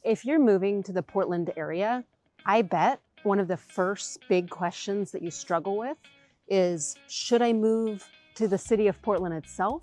If you're moving to the Portland area, I bet one of the first big questions that you struggle with is, should I move to the city of Portland itself,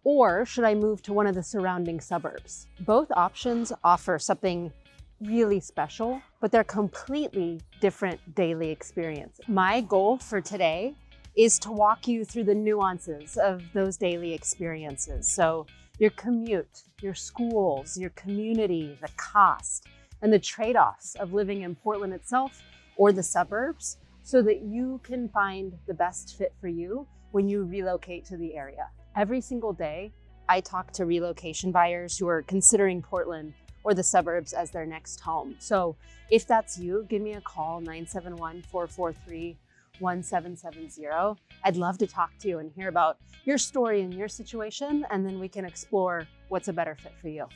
or should I move to one of the surrounding suburbs? Both options offer something really special, but they're completely different daily experiences. My goal for today is to walk you through the nuances of those daily experiences. So your commute, your schools, your community, the cost, and the trade-offs of living in Portland itself or the suburbs, so that you can find the best fit for you when you relocate to the area. Every single day, I talk to relocation buyers who are considering Portland or the suburbs as their next home. So if that's you, give me a call, 971-443-1770. I'd love to talk to you and hear about your story and your situation, and then we can explore what's a better fit for you.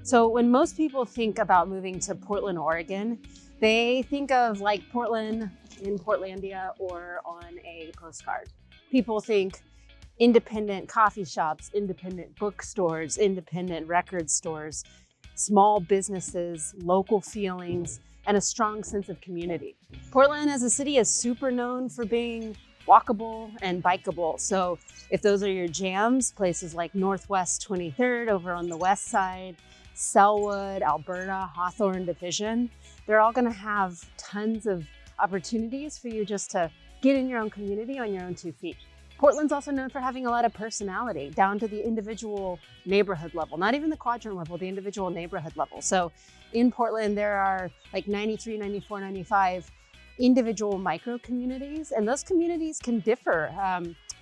So when most people think about moving to Portland, Oregon, they think of like Portland in Portlandia or on a postcard. People think independent coffee shops, independent bookstores, independent record stores, small businesses, local feelings, and a strong sense of community. Portland as a city is super known for being walkable and bikeable. So if those are your jams, places like Northwest 23rd over on the west side, Selwood, Alberta, Hawthorne Division, they're all gonna have tons of opportunities for you just to get in your own community on your own 2 feet. Portland's also known for having a lot of personality down to the individual neighborhood level, not even the quadrant level, the individual neighborhood level. So in Portland, there are like 93, 94, 95 individual micro communities, and those communities can differ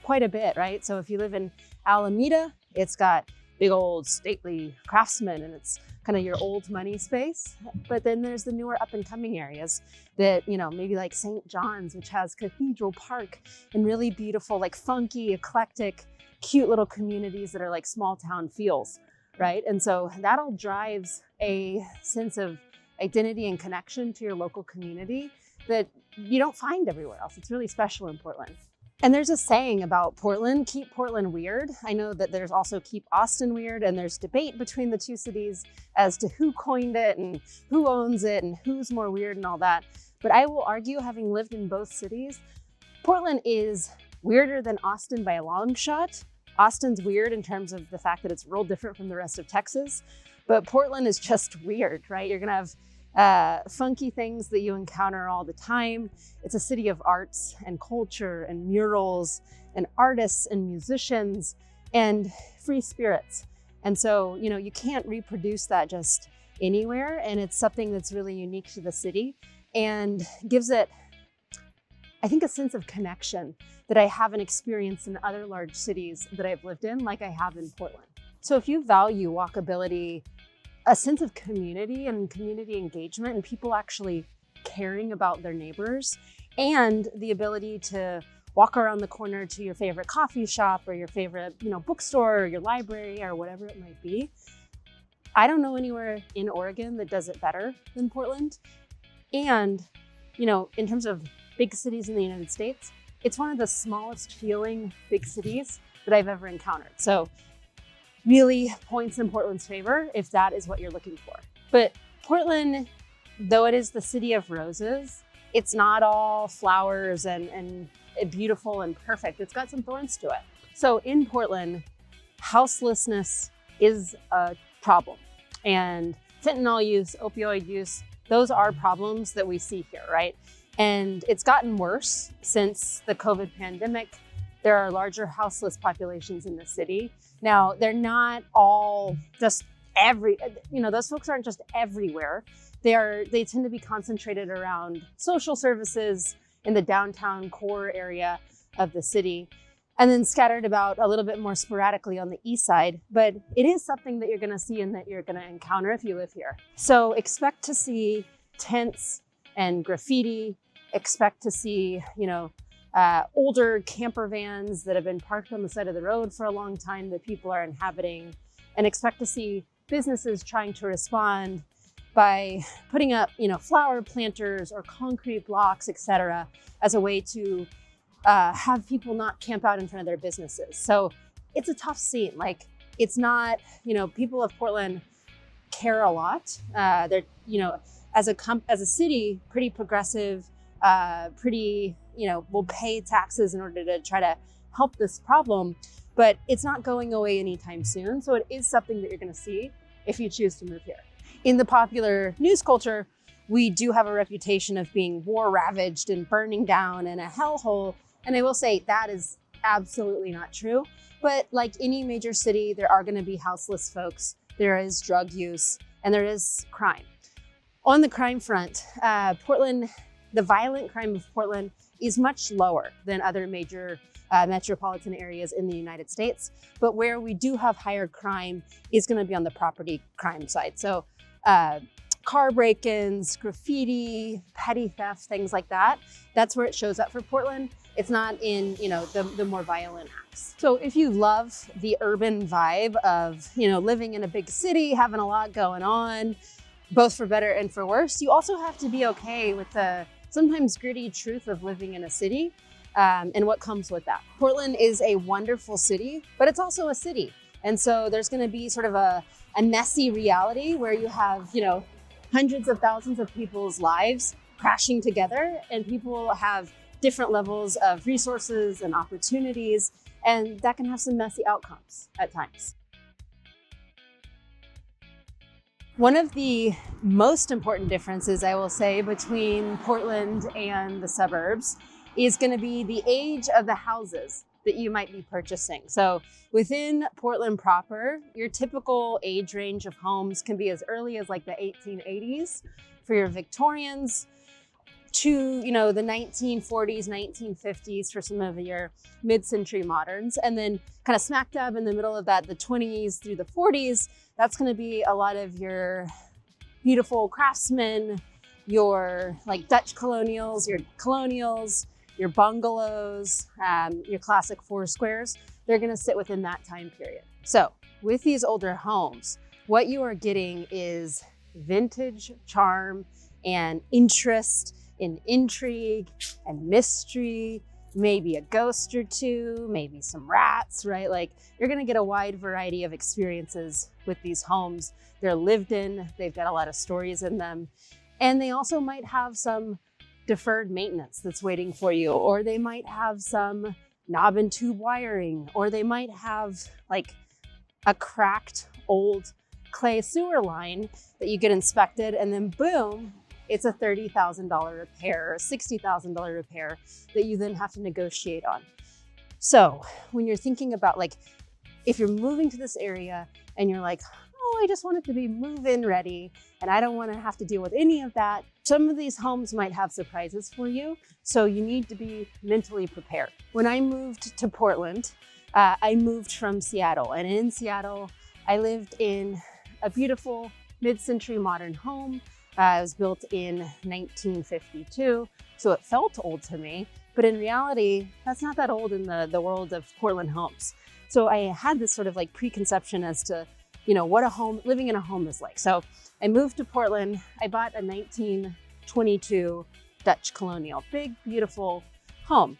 quite a bit, right? So if you live in Alameda, it's got big old stately Craftsman, and it's kind of your old money space. But then there's the newer up and coming areas that, maybe like St. John's, which has Cathedral Park and really beautiful, like funky, eclectic, cute little communities that are like small town feels, right? And so that all drives a sense of identity and connection to your local community that you don't find everywhere else. It's really special in Portland. And there's a saying about Portland, keep Portland weird. I know that there's also keep Austin weird, and there's debate between the two cities as to who coined it and who owns it and who's more weird and all that. But I will argue, having lived in both cities, Portland is weirder than Austin by a long shot. Austin's weird in terms of the fact that it's real different from the rest of Texas, but Portland is just weird, right? You're gonna have funky things that you encounter all the time. It's a city of arts and culture and murals and artists and musicians and free spirits. And so, you can't reproduce that just anywhere. And it's something that's really unique to the city and gives it, I think, a sense of connection that I haven't experienced in other large cities that I've lived in, like I have in Portland. So if you value walkability, a sense of community and community engagement and people actually caring about their neighbors, and the ability to walk around the corner to your favorite coffee shop or your favorite, bookstore or your library or whatever it might be. I don't know anywhere in Oregon that does it better than Portland. And, in terms of big cities in the United States, it's one of the smallest feeling big cities that I've ever encountered. So really points in Portland's favor if that is what you're looking for. But Portland, though it is the city of roses, it's not all flowers and beautiful and perfect. It's got some thorns to it. So in Portland, houselessness is a problem. And fentanyl use, opioid use, those are problems that we see here, right? And it's gotten worse since the COVID pandemic. There are larger houseless populations in the city. Now, they're not all just those folks aren't just everywhere. They tend to be concentrated around social services in the downtown core area of the city, and then scattered about a little bit more sporadically on the east side. But it is something that you're gonna see and that you're gonna encounter if you live here. So expect to see tents and graffiti, expect to see, older camper vans that have been parked on the side of the road for a long time that people are inhabiting, and expect to see businesses trying to respond by putting up, flower planters or concrete blocks, et cetera, as a way to have people not camp out in front of their businesses. So it's a tough scene. Like, it's not, people of Portland care a lot. They're, as a city, pretty progressive, will pay taxes in order to try to help this problem, but it's not going away anytime soon. So it is something that you're going to see if you choose to move here. In the popular news culture, we do have a reputation of being war ravaged and burning down and a hellhole. And I will say that is absolutely not true. But like any major city, there are going to be houseless folks. There is drug use and there is crime. On the crime front, Portland, the violent crime of Portland is much lower than other major metropolitan areas in the United States. But where we do have higher crime is going to be on the property crime side. So car break-ins, graffiti, petty theft, things like that. That's where it shows up for Portland. It's not in, the more violent acts. So if you love the urban vibe of, living in a big city, having a lot going on, both for better and for worse, you also have to be okay with the sometimes gritty truth of living in a city and what comes with that. Portland is a wonderful city, but it's also a city. And so there's going to be sort of a messy reality where you have, hundreds of thousands of people's lives crashing together, and people have different levels of resources and opportunities, and that can have some messy outcomes at times. One of the most important differences, I will say, between Portland and the suburbs is going to be the age of the houses that you might be purchasing. So within Portland proper, your typical age range of homes can be as early as like the 1880s for your Victorians, to the 1940s, 1950s for some of your mid-century moderns, and then kind of smack dab in the middle of that, the 20s through the 40s, that's going to be a lot of your beautiful craftsmen, your like Dutch colonials, your bungalows, your classic four squares. They're going to sit within that time period. So with these older homes, what you are getting is vintage charm and interest in intrigue and mystery, maybe a ghost or two, maybe some rats, right? Like you're gonna get a wide variety of experiences with these homes. They're lived in, they've got a lot of stories in them. And they also might have some deferred maintenance that's waiting for you, or they might have some knob and tube wiring, or they might have like a cracked old clay sewer line that you get inspected, and then boom, it's a $30,000 repair or a $60,000 repair that you then have to negotiate on. So when you're thinking about like, if you're moving to this area and you're like, oh, I just want it to be move-in ready and I don't want to have to deal with any of that, some of these homes might have surprises for you. So you need to be mentally prepared. When I moved to Portland, I moved from Seattle, and in Seattle, I lived in a beautiful mid-century modern home. It was built in 1952, so it felt old to me, but in reality, that's not that old in the world of Portland homes. So I had this sort of like preconception as to, what living in a home is like. So I moved to Portland, I bought a 1922 Dutch colonial, big, beautiful home.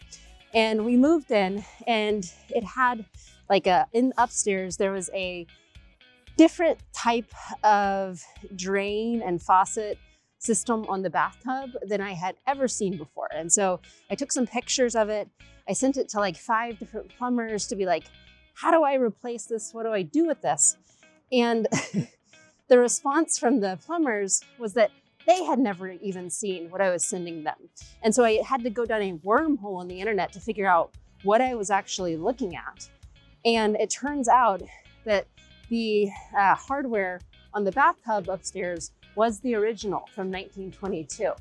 And we moved in, and it had like in upstairs, there was a different type of drain and faucet system on the bathtub than I had ever seen before. And so I took some pictures of it. I sent it to like 5 different plumbers to be like, how do I replace this? What do I do with this? And the response from the plumbers was that they had never even seen what I was sending them. And so I had to go down a wormhole on the internet to figure out what I was actually looking at. And it turns out that the hardware on the bathtub upstairs was the original from 1922.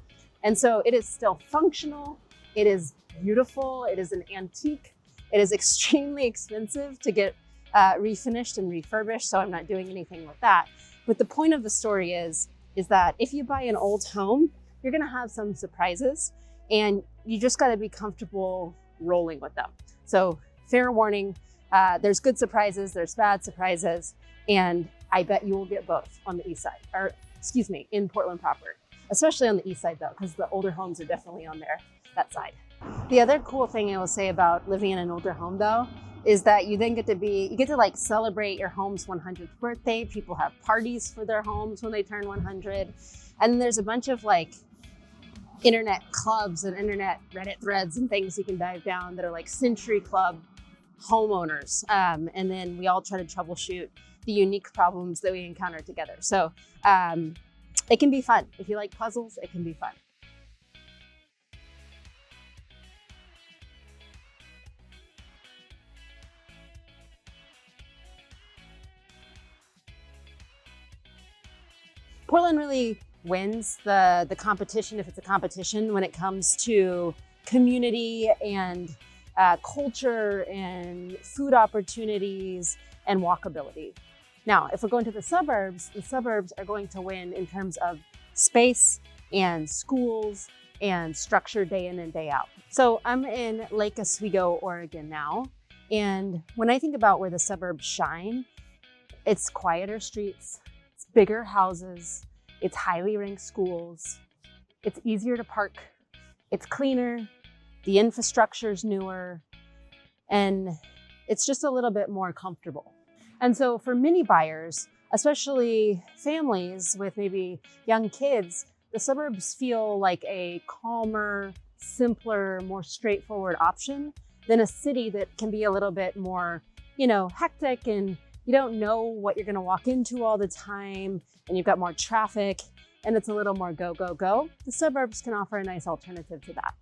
And so it is still functional, it is beautiful, it is an antique, it is extremely expensive to get refinished and refurbished, so I'm not doing anything with that. But the point of the story is that if you buy an old home, you're gonna have some surprises, and you just gotta be comfortable rolling with them. So fair warning, there's good surprises, there's bad surprises, and I bet you will get both on the east side, or excuse me, in Portland proper, especially on the east side though, because the older homes are definitely on that side. The other cool thing I will say about living in an older home though, is that you get to like celebrate your home's 100th birthday. People have parties for their homes when they turn 100. And then there's a bunch of like internet clubs and internet Reddit threads and things you can dive down that are like Century Club homeowners. And then we all try to troubleshoot the unique problems that we encounter together. So it can be fun. If you like puzzles, it can be fun. Portland really wins the competition, if it's a competition, when it comes to community and culture and food opportunities and walkability. Now, if we're going to the suburbs are going to win in terms of space and schools and structure day in and day out. So I'm in Lake Oswego, Oregon now. And when I think about where the suburbs shine, it's quieter streets, it's bigger houses, it's highly ranked schools, it's easier to park, it's cleaner, the infrastructure's newer, and it's just a little bit more comfortable. And so for many buyers, especially families with maybe young kids, the suburbs feel like a calmer, simpler, more straightforward option than a city that can be a little bit more, hectic, and you don't know what you're going to walk into all the time, and you've got more traffic, and it's a little more go, go, go. The suburbs can offer a nice alternative to that.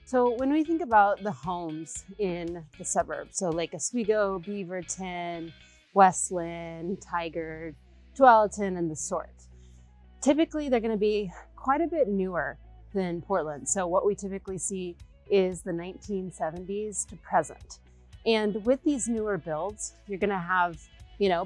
So when we think about the homes in the suburbs, so Lake Oswego, Beaverton, West Linn, Tigard, Tualatin, and the sort, typically they're going to be quite a bit newer than Portland. So what we typically see is the 1970s to present. And with these newer builds, you're going to have,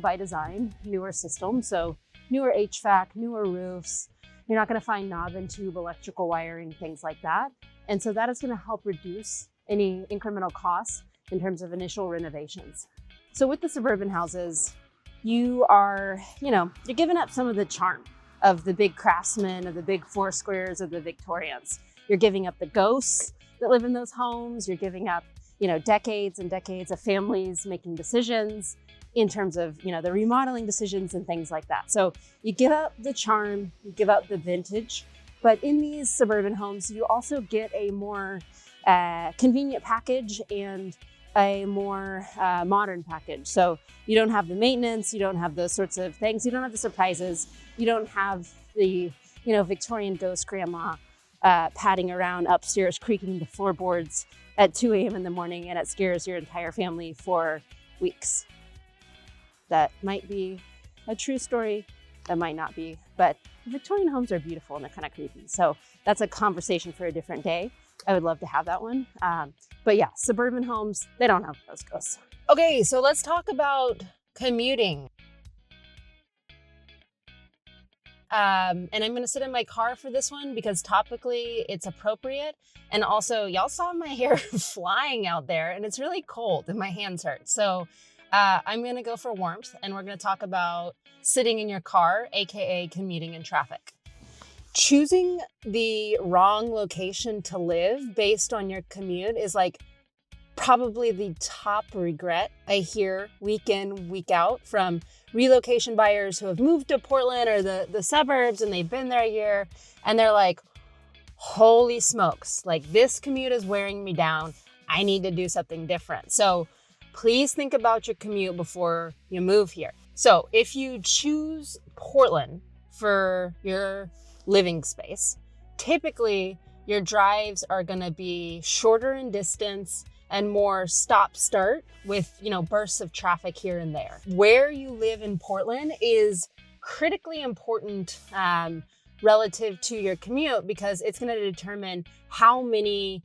by design, newer systems. So newer HVAC, newer roofs. You're not going to find knob and tube electrical wiring, things like that. And so that is going to help reduce any incremental costs in terms of initial renovations. So with the suburban houses, you're giving up some of the charm of the big craftsmen, of the big four squares, of the Victorians. You're giving up the ghosts that live in those homes. You're giving up, decades and decades of families making decisions in terms of, the remodeling decisions and things like that. So you give up the charm, you give up the vintage, but in these suburban homes, you also get a more convenient package and a more modern package. So you don't have the maintenance, you don't have those sorts of things, you don't have the surprises, you don't have the, Victorian ghost grandma padding around upstairs, creaking the floorboards at 2 a.m. in the morning, and it scares your entire family for weeks. That might be a true story, that might not be, but Victorian homes are beautiful and they're kind of creepy. So that's a conversation for a different day. I would love to have that one. But yeah, suburban homes, they don't have those ghosts. Okay, so let's talk about commuting. And I'm going to sit in my car for this one because topically it's appropriate. And also, y'all saw my hair flying out there and it's really cold and my hands hurt. So I'm going to go for warmth, and we're going to talk about sitting in your car, aka commuting in traffic. Choosing the wrong location to live based on your commute is like probably the top regret I hear week in, week out from relocation buyers who have moved to Portland or the suburbs, and they've been there a year, and they're like, holy smokes, like this commute is wearing me down. I need to do something different. So please think about your commute before you move here. So if you choose Portland for your living space, typically your drives are going to be shorter in distance and more stop-start with, bursts of traffic here and there. Where you live in Portland is critically important relative to your commute because it's going to determine how many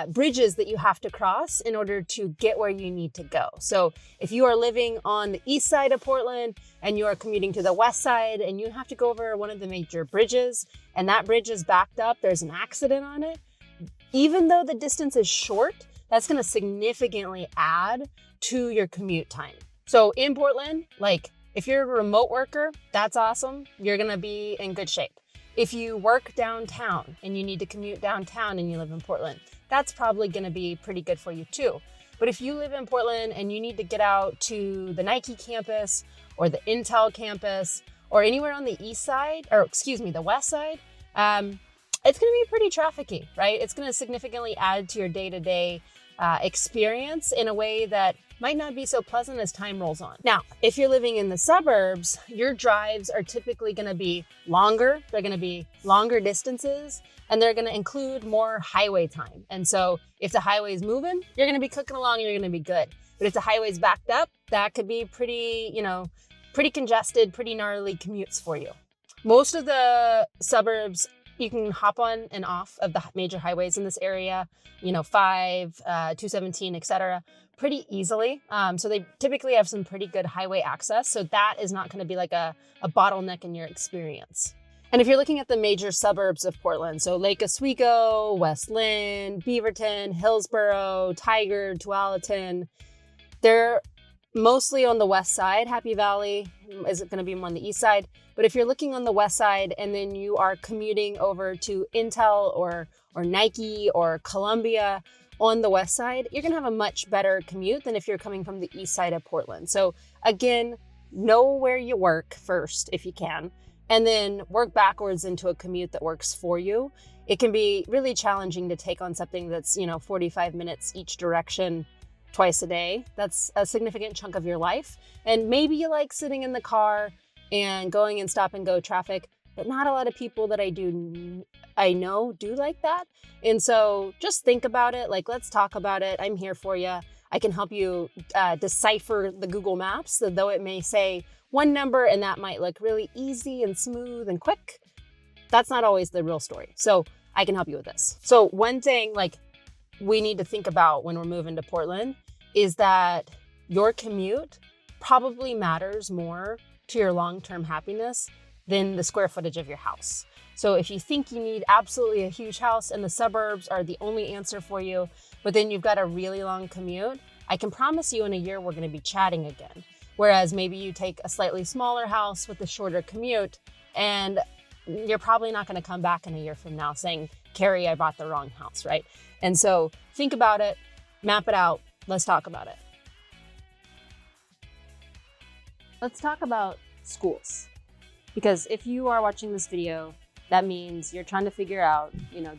bridges that you have to cross in order to get where you need to go. So if you are living on the east side of Portland and you are commuting to the west side and you have to go over one of the major bridges and that bridge is backed up, there's an accident on it, even though the distance is short, that's going to significantly add to your commute time. So in Portland, like if you're a remote worker, that's awesome. You're going to be in good shape. If you work downtown and you need to commute downtown and you live in Portland, that's probably going to be pretty good for you too. But if you live in Portland and you need to get out to the Nike campus or the Intel campus or anywhere on the the west side, it's going to be pretty trafficky, right? It's going to significantly add to your day-to-day experience in a way that might not be so pleasant as time rolls on. Now, if you're living in the suburbs, your drives are typically going to be longer. They're going to be longer distances, and they're going to include more highway time. And so if the highway's moving, you're going to be cooking along, you're going to be good. But if the highway's backed up, that could be pretty congested, pretty gnarly commutes for you. Most of the suburbs, you can hop on and off of the major highways in this area, 5, 217, etc., pretty easily. So they typically have some pretty good highway access. So that is not going to be like a bottleneck in your experience. And if you're looking at the major suburbs of Portland, so Lake Oswego, West Linn, Beaverton, Hillsborough, Tigard, Tualatin, they're mostly on the west side. Happy Valley is going to be more on the east side. But if you're looking on the west side and then you are commuting over to Intel or Nike or Columbia on the west side, you're going to have a much better commute than if you're coming from the east side of Portland. So again, know where you work first if you can, and then work backwards into a commute that works for you. It can be really challenging to take on something that's, 45 minutes each direction twice a day. That's a significant chunk of your life. And maybe you like sitting in the car and going in stop and go traffic, but not a lot of people that I know do like that. And so just think about it. Let's talk about it. I'm here for you. I can help you decipher the Google Maps, though it may say one number and that might look really easy and smooth and quick. That's not always the real story. So I can help you with this. So one thing we need to think about when we're moving to Portland is that your commute probably matters more to your long-term happiness than the square footage of your house. So if you think you need absolutely a huge house and the suburbs are the only answer for you, but then you've got a really long commute, I can promise you in a year we're going to be chatting again. Whereas maybe you take a slightly smaller house with a shorter commute, and you're probably not going to come back in a year from now saying, Carrie, I bought the wrong house, right? And so think about it, map it out, let's talk about it. Let's talk about schools. Because if you are watching this video, that means you're trying to figure out,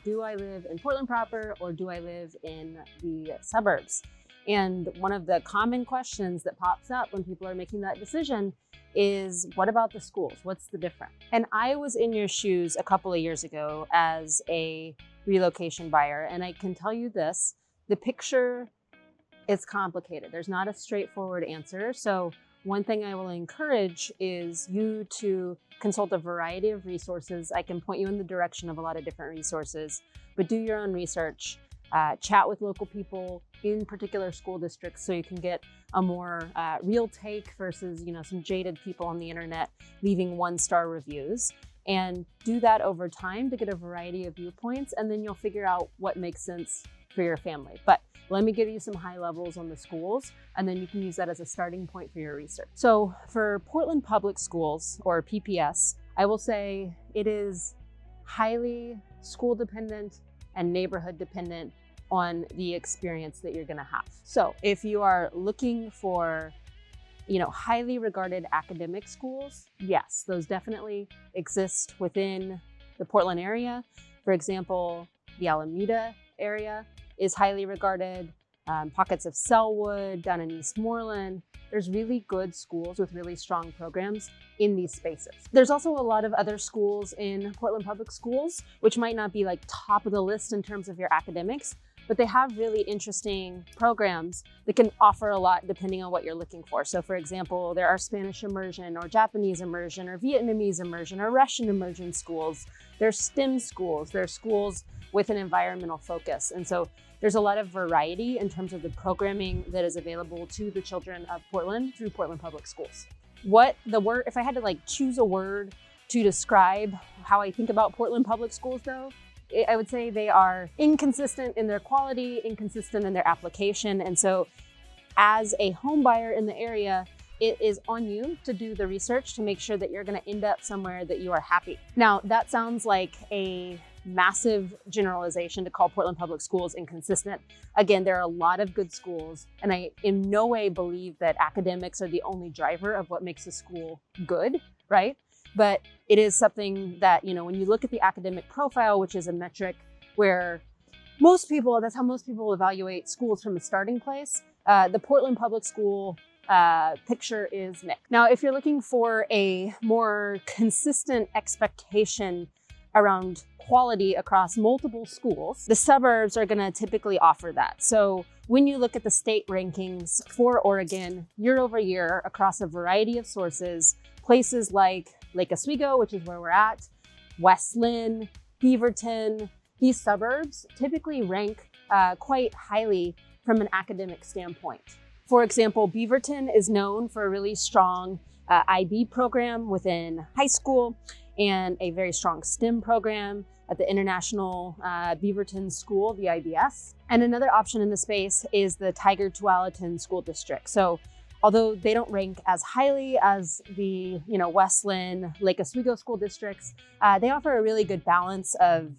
do I live in Portland proper or do I live in the suburbs? And one of the common questions that pops up when people are making that decision is, what about the schools? What's the difference? And I was in your shoes a couple of years ago as a relocation buyer, and I can tell you this, the picture is complicated. There's not a straightforward answer. So one thing I will encourage is you to consult a variety of resources. I can point you in the direction of a lot of different resources, but do your own research. Chat with local people in particular school districts so you can get a more real take versus, some jaded people on the internet leaving 1-star reviews. And do that over time to get a variety of viewpoints, and then you'll figure out what makes sense for your family. But let me give you some high levels on the schools, and then you can use that as a starting point for your research. So for Portland Public Schools, or PPS, I will say it is highly school dependent and neighborhood dependent on the experience that you're gonna have. So if you are looking for, highly regarded academic schools, yes, those definitely exist within the Portland area. For example, the Alameda area is highly regarded. Pockets of Selwood, down in Eastmoreland. There's really good schools with really strong programs in these spaces. There's also a lot of other schools in Portland Public Schools, which might not be top of the list in terms of your academics, but they have really interesting programs that can offer a lot depending on what you're looking for. So for example, there are Spanish immersion or Japanese immersion or Vietnamese immersion or Russian immersion schools. There's STEM schools. There's schools with an environmental focus. And so there's a lot of variety in terms of the programming that is available to the children of Portland through Portland Public Schools. If I had to choose a word to describe how I think about Portland Public Schools though, I would say they are inconsistent in their quality, inconsistent in their application. And so as a home buyer in the area, it is on you to do the research to make sure that you're going to end up somewhere that you are happy. Now, that sounds like a massive generalization to call Portland Public Schools inconsistent. Again, there are a lot of good schools, and I in no way believe that academics are the only driver of what makes a school good, right? But it is something that, when you look at the academic profile, which is a metric where that's how most people evaluate schools from a starting place, the Portland Public School picture is mixed. Now, if you're looking for a more consistent expectation around quality across multiple schools, the suburbs are going to typically offer that. So when you look at the state rankings for Oregon year over year across a variety of sources, places like Lake Oswego, which is where we're at, West Linn, Beaverton, these suburbs typically rank quite highly from an academic standpoint. For example, Beaverton is known for a really strong IB program within high school and a very strong STEM program at the International Beaverton School, the IBS. And another option in the space is the Tiger Tualatin School District. So although they don't rank as highly as the West Linn, Lake Oswego school districts, they offer a really good balance of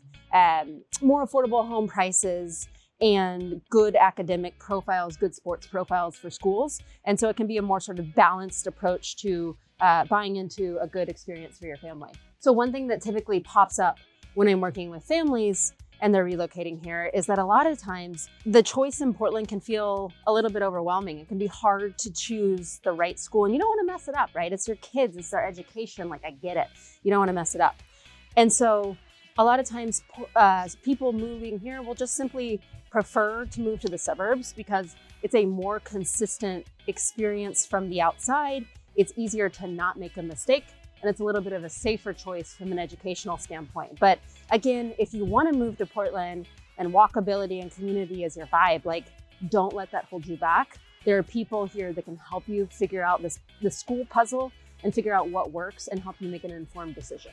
more affordable home prices and good academic profiles, good sports profiles for schools. And so it can be a more sort of balanced approach to buying into a good experience for your family. So one thing that typically pops up when I'm working with families and they're relocating here is that a lot of times the choice in Portland can feel a little bit overwhelming. It can be hard to choose the right school, and you don't want to mess it up, right? It's your kids, it's their education. Like, I get it. You don't want to mess it up. And so a lot of times people moving here will just simply prefer to move to the suburbs because it's a more consistent experience from the outside. It's easier to not make a mistake, and it's a little bit of a safer choice from an educational standpoint. But again, if you want to move to Portland and walkability and community is your vibe, like, don't let that hold you back. There are people here that can help you figure out the school puzzle and figure out what works and help you make an informed decision.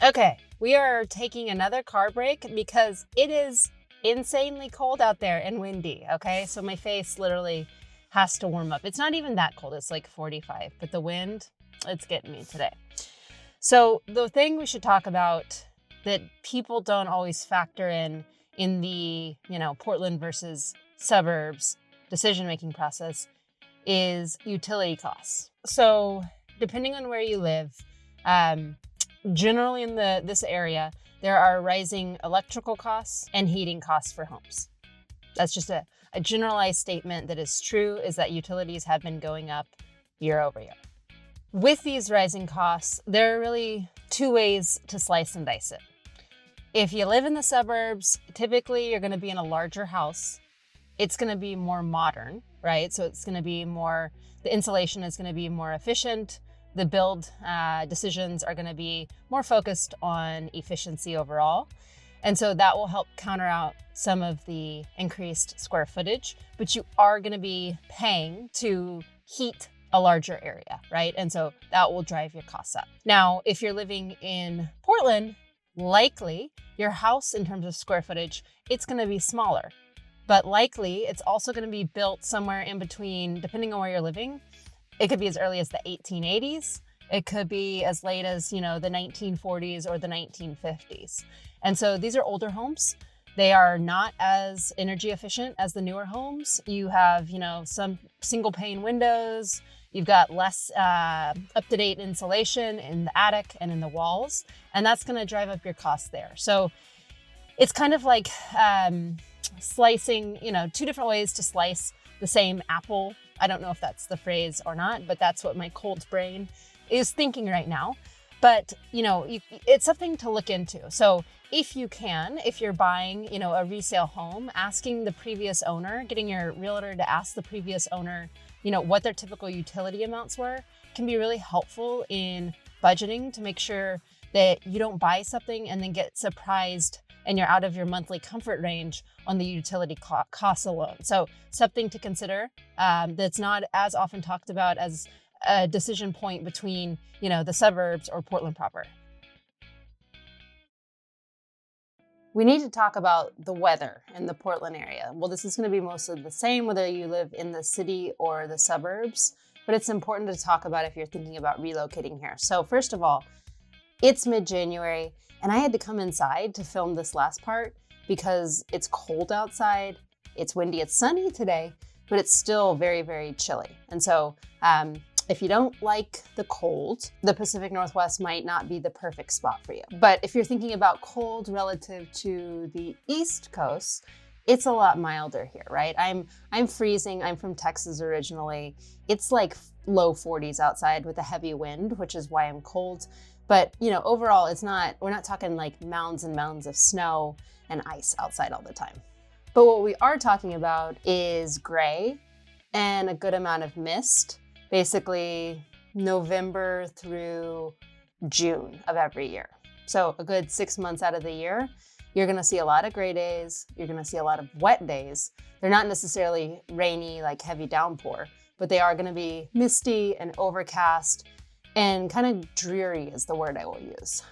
Okay, we are taking another car break because it is insanely cold out there and windy, okay? So my face literally has to warm up. It's not even that cold, it's like 45, but the wind, it's getting me today. So the thing we should talk about that people don't always factor in the, Portland versus suburbs decision-making process is utility costs. So depending on where you live, generally in this area, there are rising electrical costs and heating costs for homes. That's just a generalized statement that is true, is that utilities have been going up year over year. With these rising costs, there are really two ways to slice and dice it. If you live in the suburbs, typically you're going to be in a larger house. It's going to be more modern, right? So it's going to be the insulation is going to be more efficient. The build decisions are going to be more focused on efficiency overall. And so that will help counter out some of the increased square footage, but you are going to be paying to heat a larger area, right? And so that will drive your costs up. Now, if you're living in Portland, likely your house in terms of square footage, it's going to be smaller, but likely it's also going to be built somewhere in between, depending on where you're living. It could be as early as the 1880s. It could be as late as, the 1940s or the 1950s. And so these are older homes. They are not as energy efficient as the newer homes. You have, some single pane windows. You've got less up-to-date insulation in the attic and in the walls. And that's going to drive up your costs there. So it's kind of like slicing, two different ways to slice the same apple. I don't know if that's the phrase or not, but that's what my cold brain is thinking right now. But, it's something to look into. So if you're buying, a resale home, asking the previous owner, getting your realtor to ask the previous owner, what their typical utility amounts were, can be really helpful in budgeting to make sure that you don't buy something and then get surprised and you're out of your monthly comfort range on the utility costs alone. So something to consider that's not as often talked about as a decision point between, the suburbs or Portland proper. We need to talk about the weather in the Portland area. Well, this is going to be mostly the same whether you live in the city or the suburbs, but it's important to talk about if you're thinking about relocating here. So first of all, it's mid-January and I had to come inside to film this last part because it's cold outside, it's windy, it's sunny today, but it's still very, very chilly. And so if you don't like the cold, the Pacific Northwest might not be the perfect spot for you. But if you're thinking about cold relative to the East Coast, it's a lot milder here, right? I'm freezing. I'm from Texas originally. It's like low 40s outside with a heavy wind, which is why I'm cold. But overall, we're not talking like mounds and mounds of snow and ice outside all the time. But what we are talking about is gray and a good amount of mist, basically November through June of every year. So a good 6 months out of the year, you're gonna see a lot of gray days, you're gonna see a lot of wet days. They're not necessarily rainy, like heavy downpour, but they are gonna be misty and overcast and kind of dreary is the word I will use.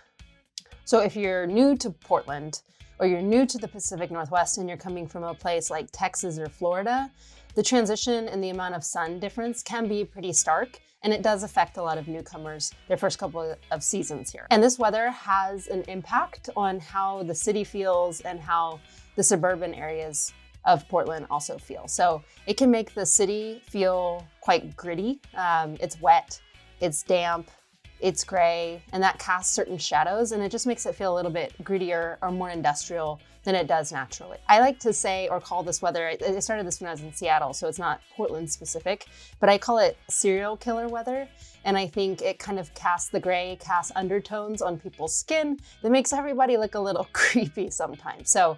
So if you're new to Portland or you're new to the Pacific Northwest and you're coming from a place like Texas or Florida, the transition and the amount of sun difference can be pretty stark, and it does affect a lot of newcomers their first couple of seasons here. And this weather has an impact on how the city feels and how the suburban areas of Portland also feel. So it can make the city feel quite gritty. It's wet, it's damp, it's gray, and that casts certain shadows, and it just makes it feel a little bit grittier or more industrial than it does naturally. I like to say or call this weather, I started this when I was in Seattle, so it's not Portland specific, but I call it serial killer weather. And I think it kind of casts undertones on people's skin that makes everybody look a little creepy sometimes. So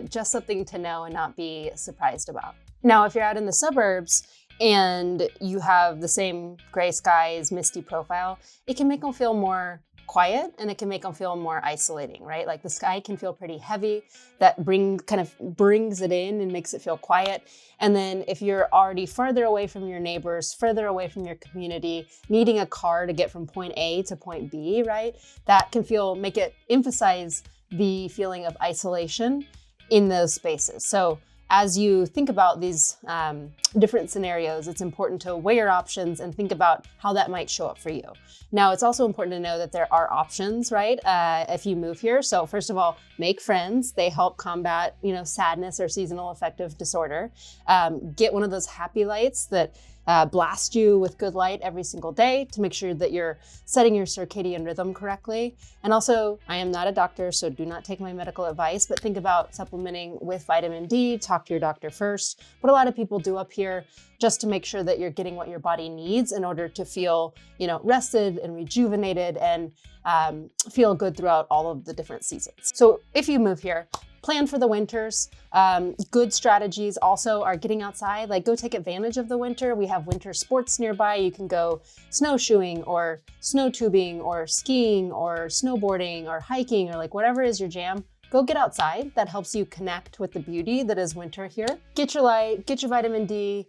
just something to know and not be surprised about. Now, if you're out in the suburbs and you have the same gray skies, misty profile, it can make them feel more quiet and it can make them feel more isolating, right? Like the sky can feel pretty heavy. That kind of brings it in and makes it feel quiet. And then if you're already further away from your neighbors, further away from your community, needing a car to get from point A to point B, right? That can make it emphasize the feeling of isolation in those spaces. So as you think about these different scenarios, it's important to weigh your options and think about how that might show up for you. Now, it's also important to know that there are options, right? If you move here. So first of all, make friends. They help combat, sadness or seasonal affective disorder. Get one of those happy lights that blast you with good light every single day to make sure that you're setting your circadian rhythm correctly. And also, I am not a doctor, so do not take my medical advice, but think about supplementing with vitamin D. Talk to your doctor first. What a lot of people do up here just to make sure that you're getting what your body needs in order to feel, rested and rejuvenated and feel good throughout all of the different seasons. So if you move here, plan for the winters. Good strategies also are getting outside, like go take advantage of the winter. We have winter sports nearby. You can go snowshoeing or snow tubing or skiing or snowboarding or hiking or like whatever is your jam. Go get outside. That helps you connect with the beauty that is winter here. Get your light, get your vitamin D.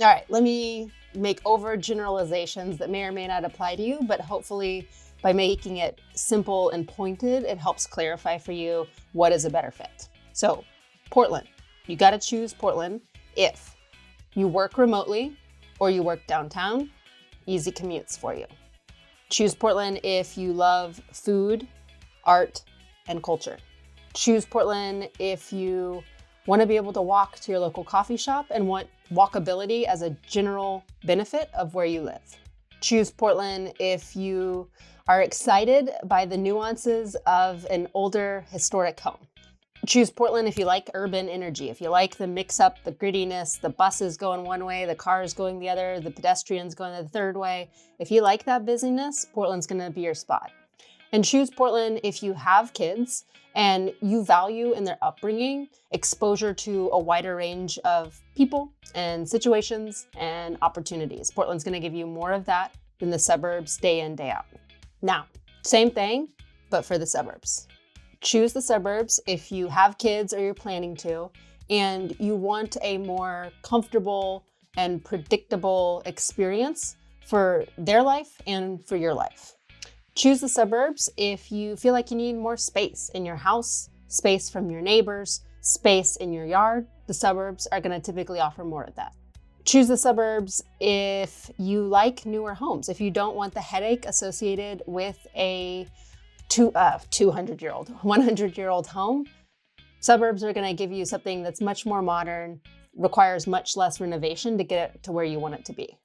All right, let me make overgeneralizations that may or may not apply to you, but hopefully by making it simple and pointed, it helps clarify for you what is a better fit. So Portland, you gotta choose Portland if you work remotely or you work downtown, easy commutes for you. Choose Portland if you love food, art, and culture. Choose Portland if you wanna be able to walk to your local coffee shop and want walkability as a general benefit of where you live. Choose Portland if you are excited by the nuances of an older historic home. Choose Portland if you like urban energy, if you like the mix up, the grittiness, the buses going one way, the cars going the other, the pedestrians going the third way. If you like that busyness, Portland's gonna be your spot. And choose Portland if you have kids and you value in their upbringing exposure to a wider range of people and situations and opportunities. Portland's gonna give you more of that than the suburbs day in, day out. Now, same thing, but for the suburbs. Choose the suburbs if you have kids or you're planning to, and you want a more comfortable and predictable experience for their life and for your life. Choose the suburbs if you feel like you need more space in your house, space from your neighbors, space in your yard. The suburbs are going to typically offer more of that. Choose the suburbs if you like newer homes. If you don't want the headache associated with a 200-year-old, 100-year-old home, suburbs are going to give you something that's much more modern, requires much less renovation to get it to where you want it to be.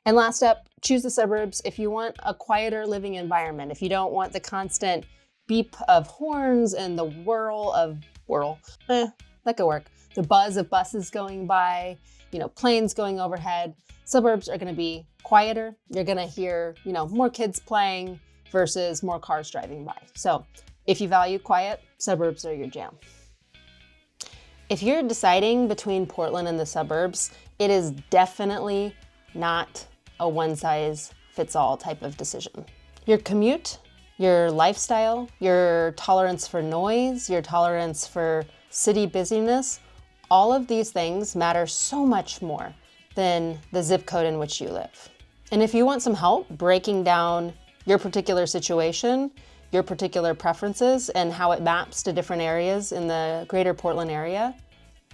And last up, choose the suburbs if you want a quieter living environment. If you don't want the constant beep of horns and the that could work. The buzz of buses going by, planes going overhead. Suburbs are going to be quieter. You're going to hear, more kids playing versus more cars driving by. So if you value quiet, suburbs are your jam. If you're deciding between Portland and the suburbs, it is definitely not a one-size-fits-all type of decision. Your commute, your lifestyle, your tolerance for noise, your tolerance for city busyness, all of these things matter so much more than the zip code in which you live. And if you want some help breaking down your particular situation, your particular preferences, and how it maps to different areas in the greater Portland area,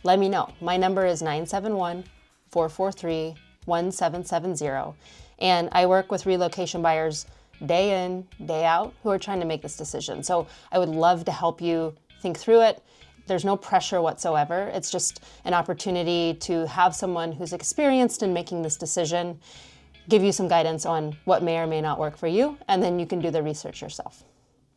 let me know. My number is 971-443-1770. And I work with relocation buyers day in, day out who are trying to make this decision. So I would love to help you think through it. There's no pressure whatsoever. It's just an opportunity to have someone who's experienced in making this decision give you some guidance on what may or may not work for you, and then you can do the research yourself.